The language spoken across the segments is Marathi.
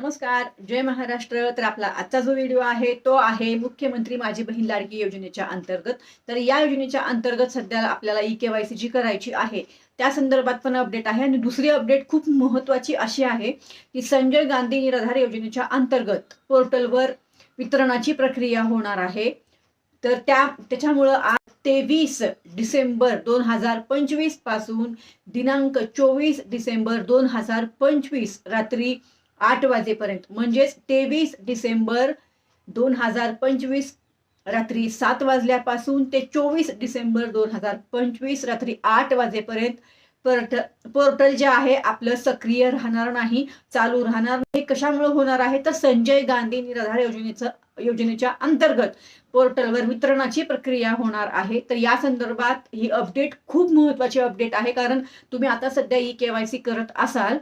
नमस्कार, जय महाराष्ट्र। तर आपला आजचा जो व्हिडिओ आहे तो आहे मुख्यमंत्री माझी बहीण लाडकी योजनेच्या अंतर्गत। तर या योजनेच्या अंतर्गत सध्या आपल्याला ई-केवायसी जी करायची आहे त्या संदर्भात पण अपडेट आहे। आणि दुसरी अपडेट खूप महत्त्वाची अशी आहे की संजय गांधी निराधार योजनेच्या अंतर्गत पोर्टलवर वितरणाची प्रक्रिया होणार आहे। तर त्याच्यामुळे आज 23 डिसेंबर 2025 पासून दिनांक 24 डिसेंबर 2025 रात्री 8 वाजेपर्यंत, म्हणजेच 23 डिसेंबर 2025 रात्री 7 वाजल्यापासून ते 24 डिसेंबर 2025 रात्री 8 वाजेपर्यंत पोर्टल जे आहे आपलं सक्रिय राहणार नाही, चालू राहणार नाही। कशामुळे होणार आहे तर संजय गांधी निराधार योजनेच्या अंतर्गत पोर्टलवर वितरणाची प्रक्रिया होणार आहे। तर या संदर्भात ही अपडेट खूप महत्त्वाची अपडेट आहे, कारण तुम्ही आता सध्या ई-केवायसी करत असाल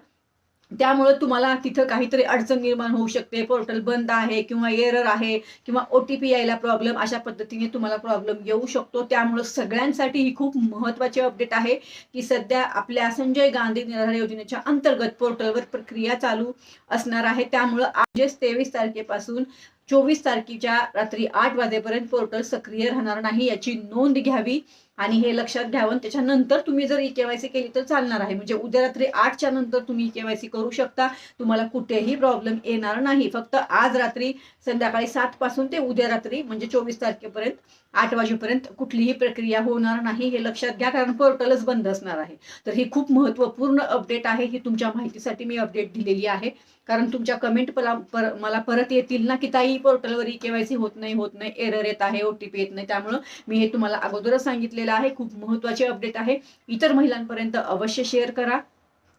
त्यामुळे तुम्हाला तिथं काहीतरी अडचण निर्माण होऊ शकते, पोर्टल बंद आहे किंवा एरर आहे किंवा OTP यायला प्रॉब्लेम, अशा पद्धतीने तुम्हाला प्रॉब्लेम येऊ शकतो। त्यामुळे सगळ्यांसाठी ही खूप महत्त्वाची अपडेट आहे की सध्या आपल्या संजय गांधी निराधार योजनेच्या अंतर्गत पोर्टलवर प्रक्रिया चालू असणार आहे। त्यामुळे आज 23 तारखेपासून 24 तारखेच्या रात्री 8 वाजेपर्यंत पोर्टल सक्रिय राहणार नाही, याची नोंद घ्यावी आणि हे लक्षात घ्यावं। त्याच्यानंतर तुम्ही जर ई-केवायसी केली तर चालणार आहे, म्हणजे उद्या रात्री 8च्या नंतर तुम्ही ई-केवायसी करू शकता, तुम्हाला कुठेही प्रॉब्लेम येणार नाही। फक्त आज रात्री संध्याकाळी 7 पासून ते उद्या रात्री म्हणजे 24 तारखेपर्यंत 8 वाजेपर्यंत कुठलीही प्रक्रिया होणार नाही, हे लक्षात घ्या, कारण पोर्टलच बंद असणार आहे। तर ही खूप महत्त्वपूर्ण अपडेट आहे, ही तुमच्या माहितीसाठी मी अपडेट दिलेली आहे, कारण तुमच्या कमेंट मला परत येतील ना की ताई पोर्टलवर ई-केवायसी होत नाही, एरर येत आहे, OTP येत नाही। त्यामुळे मी हे तुम्हाला अगोदरच सांगितलेलं आहे, खूप महत्त्वाची अपडेट आहे, इतर महिलांपर्यंत अवश्य शेअर करा।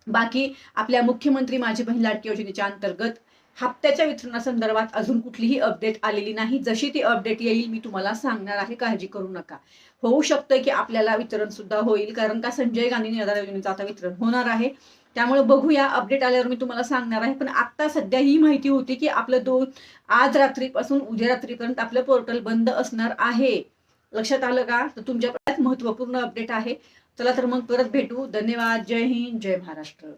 बाकी आपल्या मुख्यमंत्री माझी बहीण लाडकी योजनेच्या अंतर्गत हप्त्याच्या वितरणासंदर्भात अजून कुठलीही अपडेट आलेली नाही, जशी ती अपडेट येईल मी तुम्हाला सांगणार आहे, काळजी करू नका। होऊ शकतं की आपल्याला वितरण सुद्धा होईल, कारण का संजय गांधी निराधार योजनेचं आता वितरण होणार आहे। त्यामुळे बघूया, अपडेट आल्यावर मी तुम्हाला सांगणार आहे। पण आता सध्या ही माहिती होती की आपलं आज रात्रीपासून उद्या रात्रीपर्यंत आपलं पोर्टल बंद असणार आहे। लक्षात आलं का? तर तुमच्यापर्यंत महत्त्वपूर्ण अपडेट आहे। चला तर मग परत भेटू। धन्यवाद। जय हिंद, जय महाराष्ट्र।